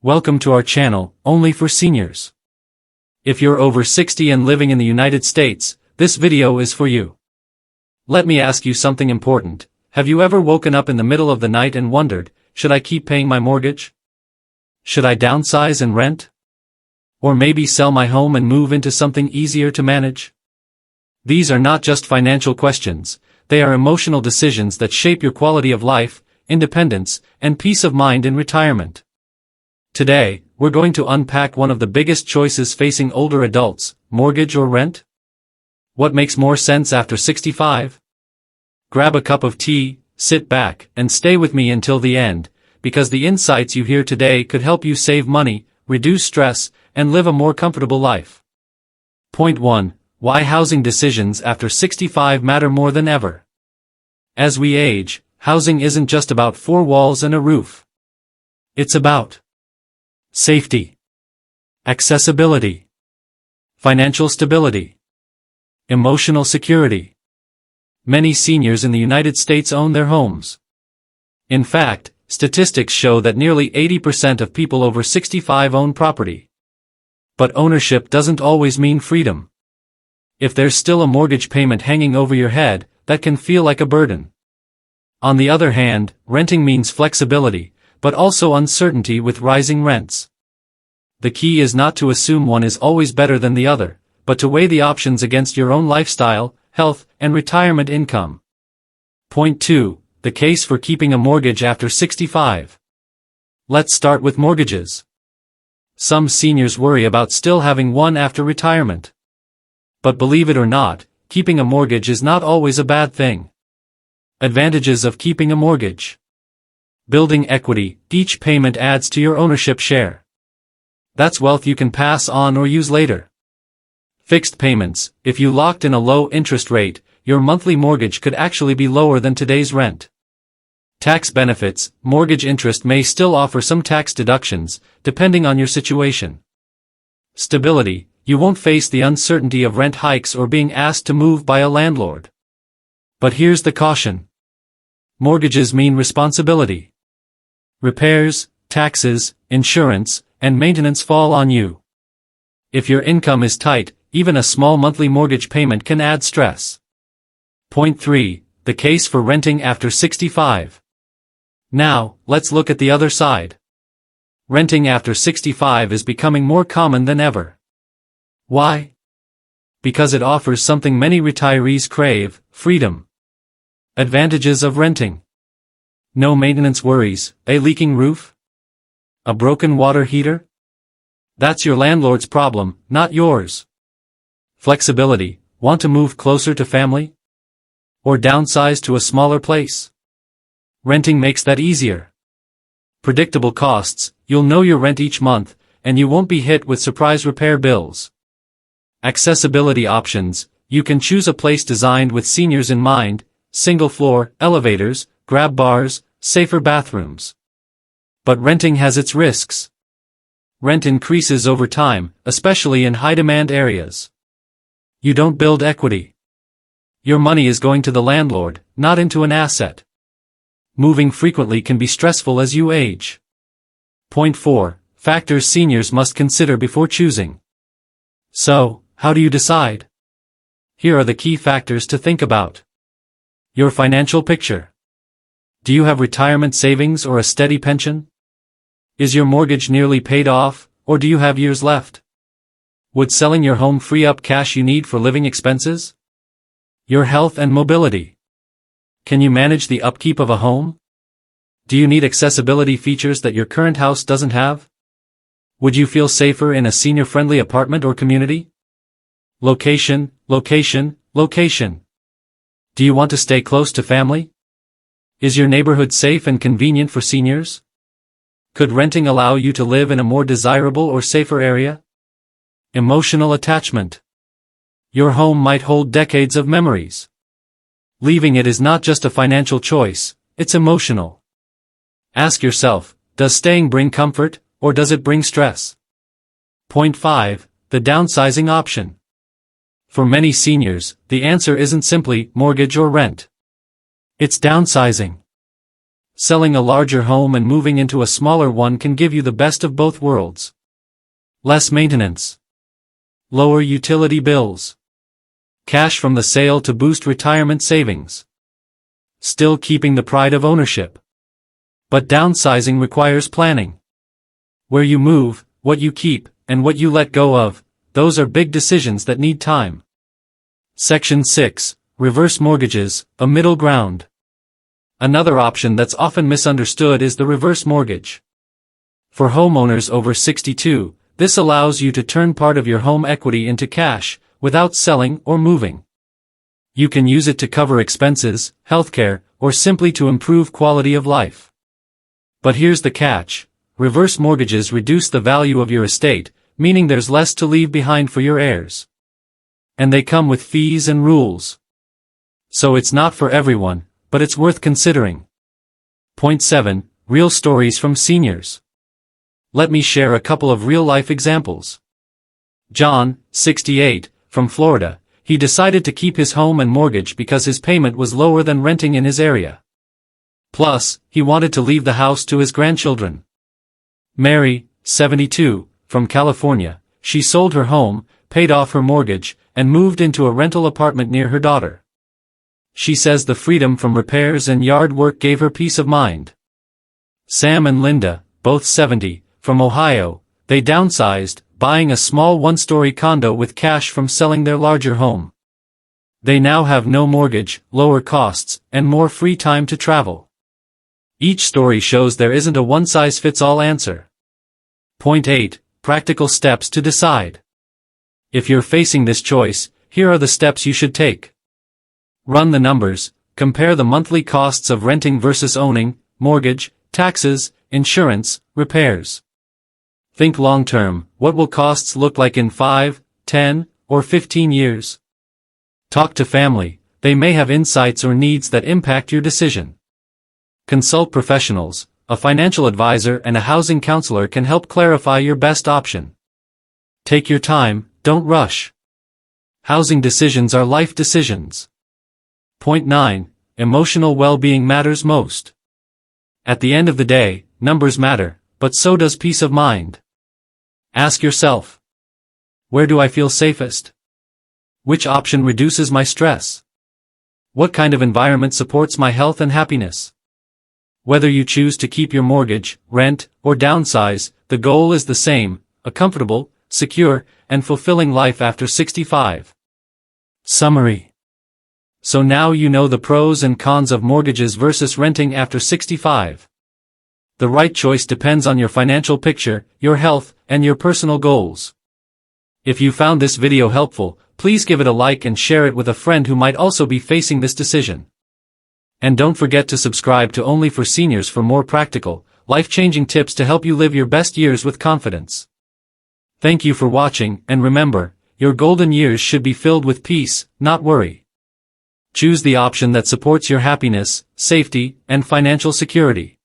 Welcome to our channel, only for seniors. If you're over 60 and living in the United States, this video is for you. Let me ask you something important. Have you ever woken up in the middle of the night and wondered, should I keep paying my mortgage? Should I downsize and rent? Or maybe sell my home and move into something easier to manage? These are not just financial questions, they are emotional decisions that shape your quality of life, independence, and peace of mind in retirement. Today, we're going to unpack one of the biggest choices facing older adults, mortgage or rent? What makes more sense after 65? Grab a cup of tea, sit back, and stay with me until the end, because the insights you hear today could help you save money, reduce stress, and live a more comfortable life. Point 1. Why housing decisions after 65 matter more than ever. As we age, housing isn't just about four walls and a roof. It's about safety, accessibility, financial stability, emotional security. Many seniors in the United States own their homes. In fact, statistics show that nearly 80% of people over 65 own property. But ownership doesn't always mean freedom. If there's still a mortgage payment hanging over your head, that can feel like a burden. On the other hand, renting means flexibility, but also uncertainty with rising rents. The key is not to assume one is always better than the other, but to weigh the options against your own lifestyle, health, and retirement income. Point 2. The case for keeping a mortgage after 65. Let's start with mortgages. Some seniors worry about still having one after retirement. But believe it or not, keeping a mortgage is not always a bad thing. Advantages of keeping a mortgage. Building equity, each payment adds to your ownership share. That's wealth you can pass on or use later. Fixed payments, if you locked in a low interest rate, your monthly mortgage could actually be lower than today's rent. Tax benefits, mortgage interest may still offer some tax deductions, depending on your situation. Stability, you won't face the uncertainty of rent hikes or being asked to move by a landlord. But here's the caution. Mortgages mean responsibility. Repairs, taxes, insurance, and maintenance fall on you. If your income is tight, even a small monthly mortgage payment can add stress. Point 3. The case for renting after 65. Now, let's look at the other side. Renting after 65 is becoming more common than ever. Why? Because it offers something many retirees crave, freedom. Advantages of renting. No maintenance worries, a leaking roof? A broken water heater? That's your landlord's problem, not yours. Flexibility, want to move closer to family? Or downsize to a smaller place? Renting makes that easier. Predictable costs, you'll know your rent each month, and you won't be hit with surprise repair bills. Accessibility options, you can choose a place designed with seniors in mind, single floor, elevators, grab bars, safer bathrooms. But renting has its risks. Rent increases over time, especially in high-demand areas. You don't build equity. Your money is going to the landlord, not into an asset. Moving frequently can be stressful as you age. Point 4. Factors seniors must consider before choosing. So, how do you decide? Here are the key factors to think about. Your financial picture. Do you have retirement savings or a steady pension? Is your mortgage nearly paid off, or do you have years left? Would selling your home free up cash you need for living expenses? Your health and mobility. Can you manage the upkeep of a home? Do you need accessibility features that your current house doesn't have? Would you feel safer in a senior-friendly apartment or community? Location, location, location. Do you want to stay close to family? Is your neighborhood safe and convenient for seniors? Could renting allow you to live in a more desirable or safer area? Emotional attachment. Your home might hold decades of memories. Leaving it is not just a financial choice, it's emotional. Ask yourself, does staying bring comfort, or does it bring stress? Point 5. The downsizing option. For many seniors, the answer isn't simply mortgage or rent. It's downsizing. Selling a larger home and moving into a smaller one can give you the best of both worlds. Less maintenance. Lower utility bills. Cash from the sale to boost retirement savings. Still keeping the pride of ownership. But downsizing requires planning. Where you move, what you keep, and what you let go of, those are big decisions that need time. Section 6. Reverse mortgages, a middle ground. Another option that's often misunderstood is the reverse mortgage. For homeowners over 62, this allows you to turn part of your home equity into cash, without selling or moving. You can use it to cover expenses, healthcare, or simply to improve quality of life. But here's the catch. Reverse mortgages reduce the value of your estate, meaning there's less to leave behind for your heirs. And they come with fees and rules. So it's not for everyone, but it's worth considering. Point 7. Real stories from seniors. Let me share a couple of real-life examples. John, 68, from Florida, he decided to keep his home and mortgage because his payment was lower than renting in his area. Plus, he wanted to leave the house to his grandchildren. Mary, 72, from California, she sold her home, paid off her mortgage, and moved into a rental apartment near her daughter. She says the freedom from repairs and yard work gave her peace of mind. Sam and Linda, both 70, from Ohio, they downsized, buying a small one-story condo with cash from selling their larger home. They now have no mortgage, lower costs, and more free time to travel. Each story shows there isn't a one-size-fits-all answer. Point 8. Practical steps to decide. If you're facing this choice, here are the steps you should take. Run the numbers, compare the monthly costs of renting versus owning, mortgage, taxes, insurance, repairs. Think long-term, what will costs look like in 5, 10, or 15 years? Talk to family, they may have insights or needs that impact your decision. Consult professionals, a financial advisor and a housing counselor can help clarify your best option. Take your time, don't rush. Housing decisions are life decisions. Point 9. Emotional well-being matters most. At the end of the day, numbers matter, but so does peace of mind. Ask yourself, where do I feel safest? Which option reduces my stress? What kind of environment supports my health and happiness? Whether you choose to keep your mortgage, rent, or downsize, the goal is the same, a comfortable, secure, and fulfilling life after 65. Summary. So now you know the pros and cons of mortgages versus renting after 65. The right choice depends on your financial picture, your health, and your personal goals. If you found this video helpful, please give it a like and share it with a friend who might also be facing this decision. And don't forget to subscribe to Only for Seniors for more practical, life-changing tips to help you live your best years with confidence. Thank you for watching, and remember, your golden years should be filled with peace, not worry. Choose the option that supports your happiness, safety, and financial security.